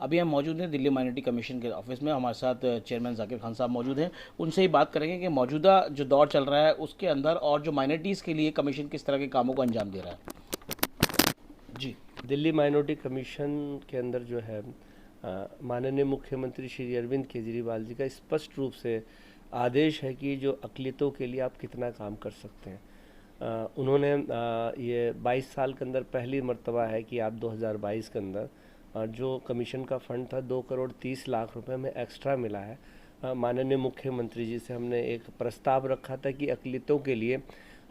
अभी हम मौजूद हैं दिल्ली माइनॉरिटी कमीशन के ऑफिस में। हमारे साथ चेयरमैन जाकिर खान साहब मौजूद हैं। उनसे ही बात करेंगे कि मौजूदा जो दौर चल रहा है उसके अंदर और जो माइनॉरिटीज़ के लिए कमीशन किस तरह के कामों को अंजाम दे रहा है। जी। दिल्ली माइनॉरिटी कमीशन के अंदर जो है माननीय मुख्यमंत्री श्री अरविंद केजरीवाल जी का स्पष्ट रूप से आदेश है कि जो अक़लियतों के लिए आप कितना काम कर सकते हैं। उन्होंने ये 22 साल के अंदर पहली मर्तबा है कि आप 2022 के अंदर जो कमीशन का फ़ंड था 2 करोड़ 30 लाख रुपए में एक्स्ट्रा मिला है। माननीय मुख्यमंत्री जी से हमने एक प्रस्ताव रखा था कि अक़लियतों के लिए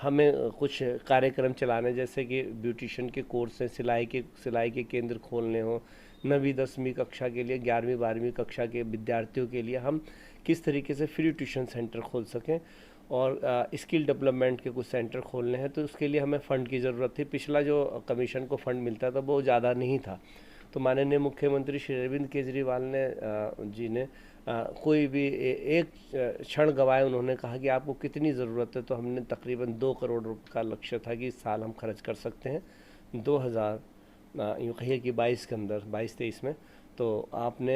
हमें कुछ कार्यक्रम चलाने, जैसे कि ब्यूटिशियन के कोर्स हैं, सिलाई के केंद्र खोलने हों, 9वीं 10वीं कक्षा के लिए, 11वीं 12वीं कक्षा के विद्यार्थियों के लिए हम किस तरीके से फ्री ट्यूशन सेंटर खोल सकें और स्किल डेवलपमेंट के कुछ सेंटर खोलने हैं। तो उसके लिए हमें फ़ंड की ज़रूरत थी। पिछला जो कमीशन को फ़ंड मिलता था वो ज़्यादा नहीं था। तो माननीय मुख्यमंत्री श्री अरविंद केजरीवाल जी ने कोई भी एक क्षण गवाए। उन्होंने कहा कि आपको कितनी ज़रूरत है, तो हमने तकरीबन 2 करोड़ रुपये का लक्ष्य था कि इस साल हम खर्च कर सकते हैं 2000 यूँ कहिए कि 22 के अंदर, 22-23 में। तो आपने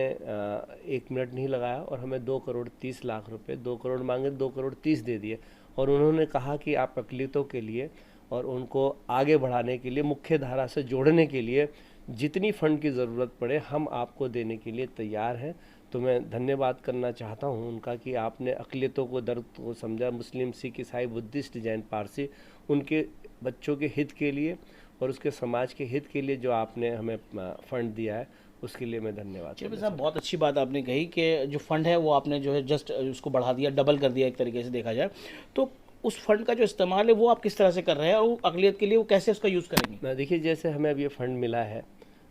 1 मिनट नहीं लगाया और हमें 2 करोड़ 30 लाख रुपए, 2 करोड़ मांगे 2 करोड़ 30 दे दिए। और उन्होंने कहा कि आप अक़लियतों के लिए और उनको आगे बढ़ाने के लिए, मुख्य धारा से जोड़ने के लिए जितनी फ़ंड की ज़रूरत पड़े हम आपको देने के लिए तैयार हैं। तो मैं धन्यवाद करना चाहता हूं उनका कि आपने अक़लियतों को, दर्द को समझा। मुस्लिम, सिख, ईसाई, बुद्धिस्ट, जैन, पारसी, उनके बच्चों के हित के लिए और उसके समाज के हित के लिए जो आपने हमें फ़ंड दिया है, उसके लिए मैं धन्यवाद करना चेयरमैन चाहता साहब, बहुत अच्छी बात आपने कही कि जो फंड है वो आपने जो है जस्ट उसको बढ़ा दिया, डबल कर दिया एक तरीके से देखा जाए तो। उस फंड का जो इस्तेमाल है वो आप किस तरह से कर रहे हैं और अक़लियत के लिए वो कैसे उसका यूज़ करेंगे। देखिए, जैसे हमें अब ये फ़ंड मिला है,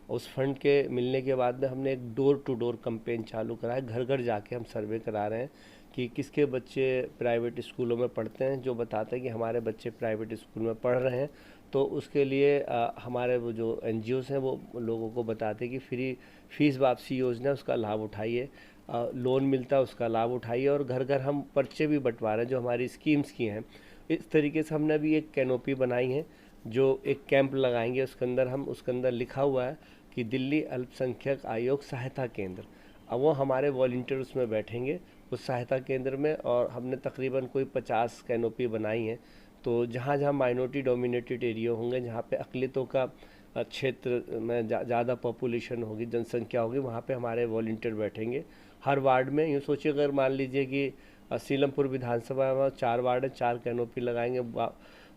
उस फंड के मिलने के बाद में हमने एक डोर टू डोर कैंपेन चालू करा है। घर घर जाके हम सर्वे करा रहे हैं कि किसके बच्चे प्राइवेट स्कूलों में पढ़ते हैं। जो बताते हैं कि हमारे बच्चे प्राइवेट स्कूल में पढ़ रहे हैं, तो उसके लिए हमारे वो जो NGOs हैं वो लोगों को बताते हैं कि फ्री फीस वापसी योजना, उसका लाभ उठाइए, लोन मिलता है उसका लाभ उठाइए। और घर घर हम पर्चे भी बंटवा रहे हैं जो हमारी स्कीम्स की हैं। इस तरीके से हमने अभी एक कैनोपी बनाई है, जो एक कैंप लगाएंगे। उसके अंदर लिखा हुआ है कि दिल्ली अल्पसंख्यक आयोग सहायता केंद्र। अब वो हमारे वॉलंटियर उसमें बैठेंगे उस सहायता केंद्र में, और हमने तकरीबन कोई 50 कैनोपी बनाई है। तो जहाँ जहाँ माइनॉरिटी डोमिनेटेड एरिया होंगे, जहाँ पे अक़लियतों का क्षेत्र में ज़्यादा पॉपुलेशन होगी, जनसंख्या होगी, वहाँ पे हमारे वॉलंटियर बैठेंगे हर वार्ड में। यूँ सोचिए, अगर मान लीजिए कि सीलमपुर विधानसभा में 4 वार्ड है, 4 कैनोपी लगाएंगे।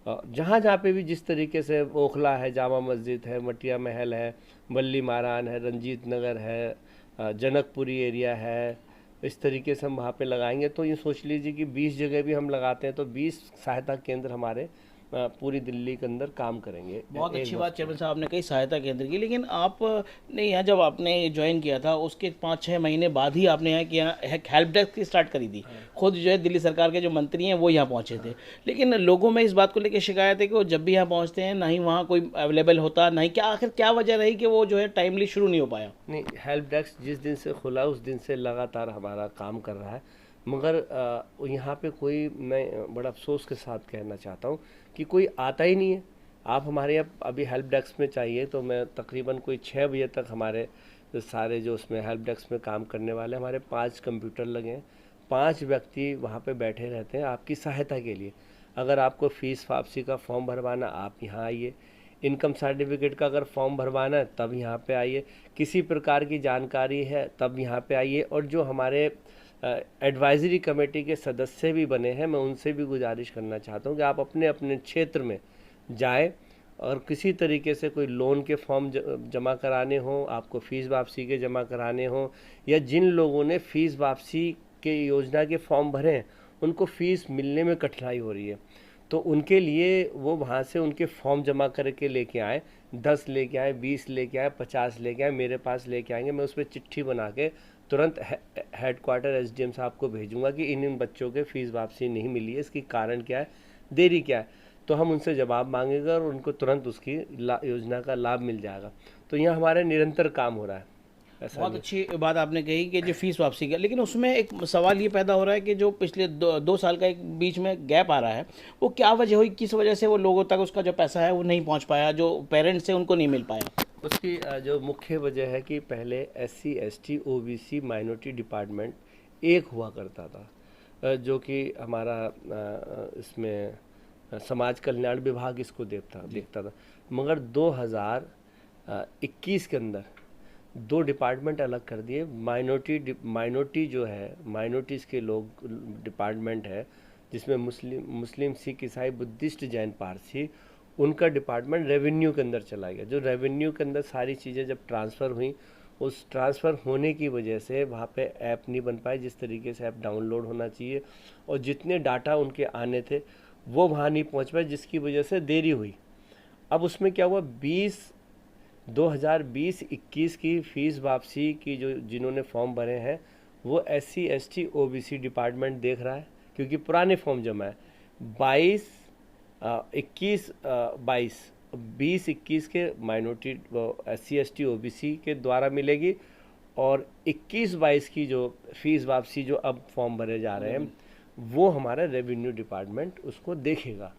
जहाँ जहाँ पे भी जिस तरीके से ओखला है, जामा मस्जिद है, मटिया महल है, बल्ली मारान है, रंजीत नगर है, जनकपुरी एरिया है, इस तरीके से हम वहाँ पे लगाएंगे। तो ये सोच लीजिए कि 20 जगह भी हम लगाते हैं तो 20 सहायता केंद्र हमारे पूरी दिल्ली के अंदर काम करेंगे। बहुत एक अच्छी बात वक्त चेयरमैन साहब आपने कही सहायता केंद्र की, लेकिन आपने यहाँ जब आपने ज्वाइन किया था उसके 5-6 महीने बाद ही आपने यहाँ किया हेल्प डेस्क की स्टार्ट करी थी। खुद जो है दिल्ली सरकार के जो मंत्री हैं वो यहाँ पहुँचे थे, लेकिन लोगों में इस बात को लेकर शिकायत है कि वो जब भी यहाँ पहुँचते हैं ना ही वहाँ कोई अवेलेबल होता, ना ही क्या, आखिर क्या वजह रही कि वो जो है टाइमली शुरू नहीं हो पाया। नहीं, हेल्प डेस्क जिस दिन से खुला उस दिन से लगातार हमारा काम कर रहा है, मगर यहाँ पे कोई, मैं बड़ा अफसोस के साथ कहना चाहता हूँ कि कोई आता ही नहीं है। आप हमारे यहाँ अभी हेल्प डेस्क में चाहिए तो मैं तकरीबन कोई 6 बजे तक हमारे सारे जो उसमें हेल्प डेस्क में काम करने वाले, हमारे 5 कंप्यूटर लगे हैं, 5 व्यक्ति वहाँ पे बैठे रहते हैं आपकी सहायता के लिए। अगर आपको फ़ीस वापसी का फॉर्म भरवाना, आप यहाँ आइए। इनकम सर्टिफिकेट का अगर फॉर्म भरवाना है तब यहाँ पे आइए। किसी प्रकार की जानकारी है तब यहाँ पे आइए। और जो हमारे एडवाइजरी कमेटी के सदस्य भी बने हैं, मैं उनसे भी गुजारिश करना चाहता हूँ कि आप अपने अपने क्षेत्र में जाएं और किसी तरीके से कोई लोन के फॉर्म जमा कराने हों, आपको फ़ीस वापसी के जमा कराने हों, या जिन लोगों ने फ़ीस वापसी के योजना के फॉर्म भरे हैं उनको फ़ीस मिलने में कठिनाई हो रही है, तो उनके लिए वो वहाँ से उनके फॉर्म जमा करके लेके आए। 10 लेके आए, 20 लेके आए, 50 लेके आए, मेरे पास लेके आएंगे। मैं उस पर चिट्ठी बना के तुरंत हेडक्वार्टर SDM साहब को भेजूंगा कि इन बच्चों के फ़ीस वापसी नहीं मिली है, इसकी कारण क्या है, देरी क्या है। तो हम उनसे जवाब मांगेंगे और उनको तुरंत उसकी योजना का लाभ मिल जाएगा। तो यहाँ हमारे निरंतर काम हो रहा है। ऐसा बहुत नहीं। अच्छी बात आपने कही कि जो फीस वापसी का, लेकिन उसमें एक सवाल ये पैदा हो रहा है कि जो पिछले 2 साल का एक बीच में गैप आ रहा है, वो क्या वजह हुई, किस वजह से वो लोगों तक उसका जो पैसा है वो नहीं पहुंच पाया, जो पेरेंट्स हैं उनको नहीं मिल पाया। उसकी जो मुख्य वजह है कि पहले SC ST OBC minority department एक हुआ करता था, जो कि हमारा इसमें समाज कल्याण विभाग इसको देखता था। मगर 2021 के अंदर दो डिपार्टमेंट अलग कर दिए। माइनॉरिटी जो है, माइनॉरिटीज़ के लोग डिपार्टमेंट है, जिसमें मुस्लिम सिख ईसाई बुद्धिस्ट जैन पारसी, उनका डिपार्टमेंट रेवेन्यू के अंदर चला गया। जो रेवेन्यू के अंदर सारी चीज़ें जब ट्रांसफ़र हुई, उस ट्रांसफ़र होने की वजह से वहाँ पे ऐप नहीं बन पाए जिस तरीके से ऐप डाउनलोड होना चाहिए, और जितने डाटा उनके आने थे वो वहाँ नहीं पहुँच पाए, जिसकी वजह से देरी हुई। अब उसमें क्या हुआ, 2020-21 की फ़ीस वापसी की जो जिन्होंने फॉर्म भरे हैं वो SC ST OBC डिपार्टमेंट देख रहा है, क्योंकि पुराने फॉर्म जमा है। 20-21 के माइनॉरिटी SC ST OBC के द्वारा मिलेगी, और 21-22 की जो फीस वापसी जो अब फॉर्म भरे जा रहे हैं वो हमारा रेवेन्यू डिपार्टमेंट उसको देखेगा।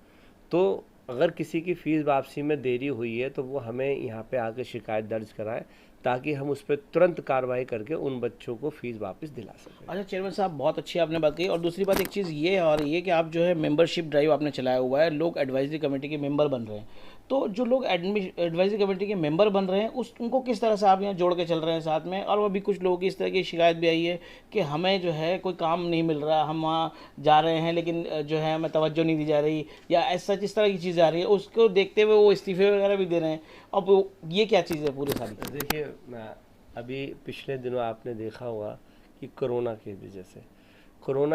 तो अगर किसी की फ़ीस वापसी में देरी हुई है तो वो हमें यहाँ पे आकर शिकायत दर्ज कराएं, ताकि हम उस पर तुरंत कार्रवाई करके उन बच्चों को फ़ीस वापस दिला सकें। अच्छा चेयरमैन साहब, बहुत अच्छी आपने बात कही। और दूसरी बात, एक चीज़ ये है और ये कि आप जो है मेंबरशिप ड्राइव आपने चलाया हुआ है, लोग एडवाइजरी कमेटी के मेंबर बन रहे हैं। तो जो लोग एडवाइजरी कमेटी के मेंबर बन रहे हैं उनको किस तरह से आप यहाँ जोड़ के चल रहे हैं साथ में? और वो भी कुछ लोगों की इस तरह की शिकायत भी आई है कि हमें जो है कोई काम नहीं मिल रहा, हम वहाँ जा रहे हैं लेकिन जो है हमें तवज्जो नहीं दी जा रही, या ऐसा जिस तरह की चीज़ें आ रही है उसको देखते हुए वो इस्तीफे वगैरह भी दे रहे हैं। अब ये क्या चीज़ है पूरी सारी? देखिए, अभी पिछले दिनों आपने देखा होगा कि कोरोना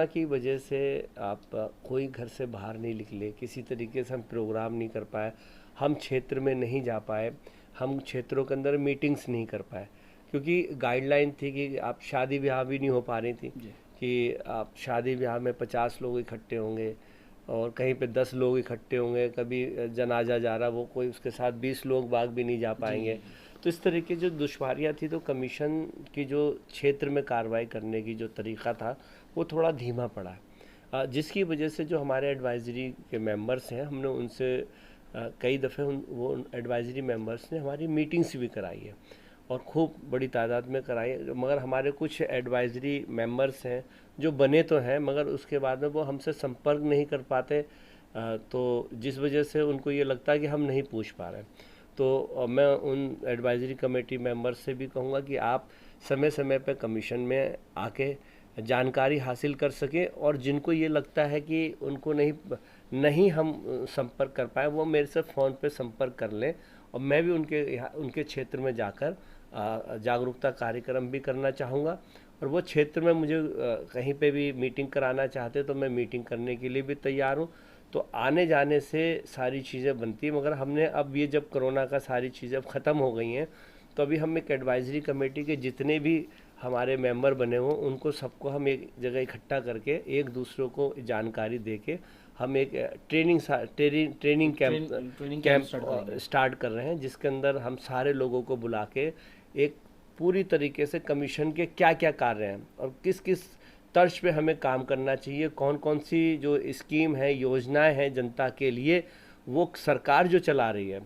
की वजह से आप कोई घर से बाहर नहीं निकले, किसी तरीके से हम प्रोग्राम नहीं कर पाए, हम क्षेत्र में नहीं जा पाए, हम क्षेत्रों के अंदर मीटिंग्स नहीं कर पाए, क्योंकि गाइडलाइन थी कि आप शादी ब्याह भी नहीं हो पा रही थी कि आप शादी ब्याह में 50 लोग इकट्ठे होंगे और कहीं पे 10 लोग इकट्ठे होंगे, कभी जनाजा जा रहा वो कोई उसके साथ 20 लोग बाग भी नहीं जा पाएंगे। तो इस तरह की जो दुश्वारियाँ थी, तो कमीशन की जो क्षेत्र में कार्रवाई करने की जो तरीक़ा था वो थोड़ा धीमा पड़ा, जिसकी वजह से जो हमारे एडवाइज़री के मेंबर्स हैं, हमने उनसे कई दफ़े वो एडवाइज़री मेंबर्स ने हमारी मीटिंग्स भी कराई है और खूब बड़ी तादाद में कराई है। मगर हमारे कुछ एडवाइज़री मेंबर्स हैं जो बने तो हैं, मगर उसके बाद में वो हमसे संपर्क नहीं कर पाते, तो जिस वजह से उनको ये लगता है कि हम नहीं पूछ पा रहे हैं। तो मैं उन एडवाइज़री कमेटी मेंबर्स से भी कहूँगा कि आप समय समय पर कमीशन में आके जानकारी हासिल कर सकें, और जिनको ये लगता है कि उनको नहीं हम संपर्क कर पाए, वो मेरे से फ़ोन पे संपर्क कर लें, और मैं भी उनके क्षेत्र में जाकर जागरूकता कार्यक्रम भी करना चाहूँगा। और वो क्षेत्र में मुझे कहीं पे भी मीटिंग कराना चाहते तो मैं मीटिंग करने के लिए भी तैयार हूँ। तो आने जाने से सारी चीज़ें बनती हैं, मगर हमने अब ये जब कोरोना का सारी चीज़ें अब ख़त्म हो गई हैं, तो अभी हम एक एडवाइज़री कमेटी के जितने भी हमारे मेंबर बने हों उनको सबको हम एक जगह इकट्ठा करके एक दूसरों को जानकारी दे के हम एक ट्रेनिंग कैंप स्टार्ट कर रहे हैं, जिसके अंदर हम सारे लोगों को बुला के एक पूरी तरीके से कमीशन के क्या क्या कार्य हैं और किस किस तर्ज पे हमें काम करना चाहिए, कौन कौन सी जो स्कीम है, योजनाएं हैं जनता के लिए, वो सरकार जो चला रही है,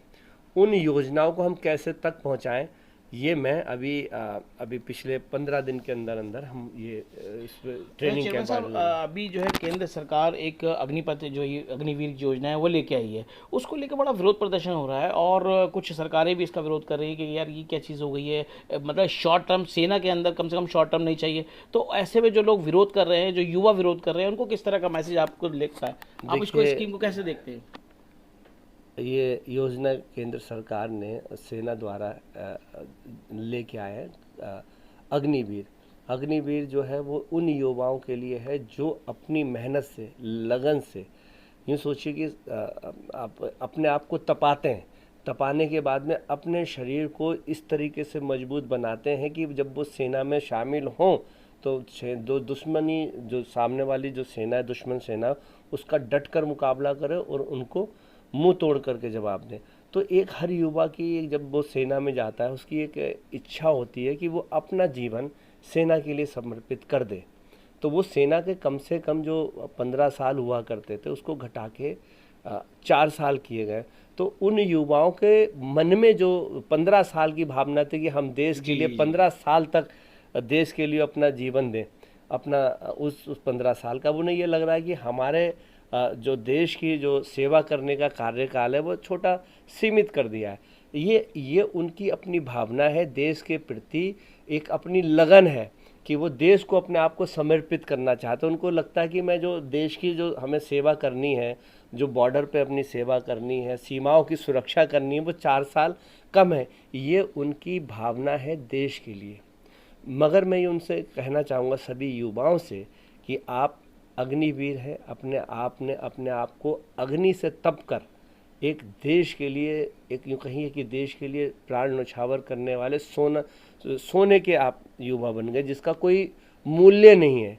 उन योजनाओं को हम कैसे तक पहुंचाएं, ये मैं अभी पिछले 15 दिन के अंदर अंदर हम ये इस ट्रेनिंग कैंप। अभी जो है केंद्र सरकार एक अग्निपथ जो ये अग्निवीर योजना है वो लेके आई है, उसको लेकर बड़ा विरोध प्रदर्शन हो रहा है और कुछ सरकारें भी इसका विरोध कर रही है कि यार ये क्या चीज़ हो गई है, मतलब शॉर्ट टर्म सेना के अंदर कम से कम शॉर्ट टर्म नहीं चाहिए। तो ऐसे में जो लोग विरोध कर रहे हैं, जो युवा विरोध कर रहे हैं, उनको किस तरह का मैसेज आपको लगता है, आप इसको स्कीम को कैसे देखते हैं? ये योजना केंद्र सरकार ने सेना द्वारा लेके आए हैं। अग्निवीर जो है वो उन युवाओं के लिए है जो अपनी मेहनत से, लगन से, यूँ सोचिए कि आप अपने आप को तपाते हैं, तपाने के बाद में अपने शरीर को इस तरीके से मजबूत बनाते हैं कि जब वो सेना में शामिल हों तो दुश्मनी जो सामने वाली जो सेना है, दुश्मन सेना, उसका डट कर मुकाबला करें और उनको मुंह तोड़ करके जवाब दें। तो एक हर युवा की जब वो सेना में जाता है उसकी एक इच्छा होती है कि वो अपना जीवन सेना के लिए समर्पित कर दे। तो वो सेना के कम से कम जो 15 साल हुआ करते थे उसको घटा के 4 साल किए गए, तो उन युवाओं के मन में जो 15 साल की भावना थी कि हम देश के लिए 15 साल तक देश के लिए अपना जीवन दें, अपना उस 15 साल का, उन्हें ये लग रहा है कि हमारे जो देश की जो सेवा करने का कार्यकाल है वो छोटा सीमित कर दिया है। ये उनकी अपनी भावना है, देश के प्रति एक अपनी लगन है कि वो देश को अपने आप को समर्पित करना चाहते हैं। उनको लगता है कि मैं जो देश की जो हमें सेवा करनी है, जो बॉर्डर पे अपनी सेवा करनी है, सीमाओं की सुरक्षा करनी है, वो 4 साल कम है। ये उनकी भावना है देश के लिए। मगर मैं ये उनसे कहना चाहूँगा सभी युवाओं से कि आप अग्निवीर हैं, अपने आप को अग्नि से तप कर एक देश के लिए, एक यूँ कहिए कि देश के लिए प्राण न्यौछावर करने वाले सोने के आप युवा बन गए, जिसका कोई मूल्य नहीं है,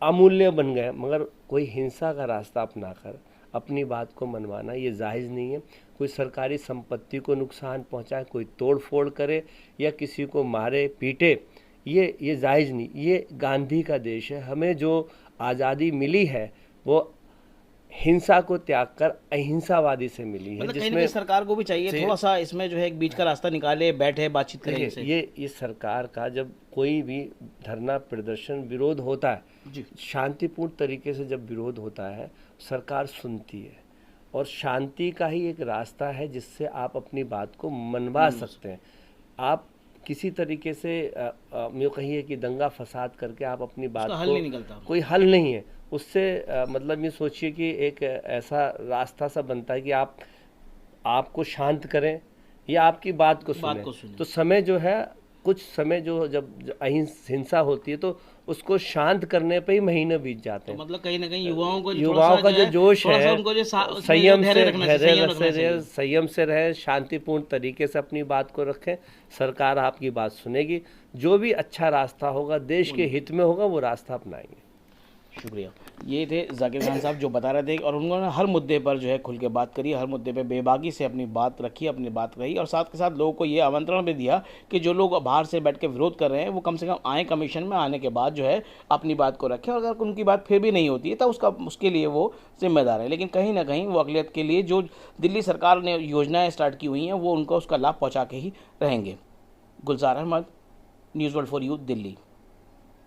अमूल्य बन गए। मगर कोई हिंसा का रास्ता अपनाकर अपनी बात को मनवाना ये जायज़ नहीं है। कोई सरकारी संपत्ति को नुकसान पहुंचाए, कोई तोड़ फोड़ करे या किसी को मारे पीटे, ये जायज़ नहीं। ये गांधी का देश है। हमें जो आज़ादी मिली है वो हिंसा को त्याग कर अहिंसावादी से मिली है, मतलब कहीं ना कहीं सरकार को भी चाहिए थोड़ा सा इसमें जो है एक बीच का रास्ता निकाले, बैठे बातचीत करें इनसे। ये सरकार का जब कोई भी धरना प्रदर्शन विरोध होता है, शांतिपूर्ण तरीके से जब विरोध होता है, सरकार सुनती है और शांति का ही एक रास्ता है जिससे आप अपनी बात को मनवा सकते हैं। आप किसी तरीके से यूँ कहिए कि दंगा फसाद करके आप अपनी बात हल नहीं निकलता, कोई हल नहीं है उससे। मतलब ये सोचिए कि एक ऐसा रास्ता सा बनता है कि आपको शांत करें या आपकी बात को सुने। तो समय जो है, कुछ समय जो जब हिंसा होती है तो उसको शांत करने पे ही महीने बीत जाते हैं। तो मतलब कहीं ना कहीं युवाओं का जो जोश है, संयम से रहे, शांतिपूर्ण तरीके से अपनी बात को रखें। सरकार आपकी बात सुनेगी, जो भी अच्छा रास्ता होगा, देश के हित में होगा, वो रास्ता अपनाएंगे। शुक्रिया। ये थे जाकिर खान साहब जो बता रहे थे, और उन्होंने हर मुद्दे पर जो है खुल के बात करी, हर मुद्दे पे बेबाकी से अपनी बात रखी, अपनी बात कही, और साथ के साथ लोगों को ये आमंत्रण भी दिया कि जो लोग बाहर से बैठ के विरोध कर रहे हैं वो कम से कम आए कमीशन में, आने के बाद जो है अपनी बात को रखें, और अगर उनकी बात फिर भी नहीं होती है तो उसके लिए वो जिम्मेदार है। लेकिन कहीं ना कहीं वो अक़लियत के लिए जो दिल्ली सरकार ने योजनाएँ स्टार्ट की हुई हैं वो उनको उसका लाभ पहुँचा के ही रहेंगे। Gulzar Ahmad, news world for you, Delhi.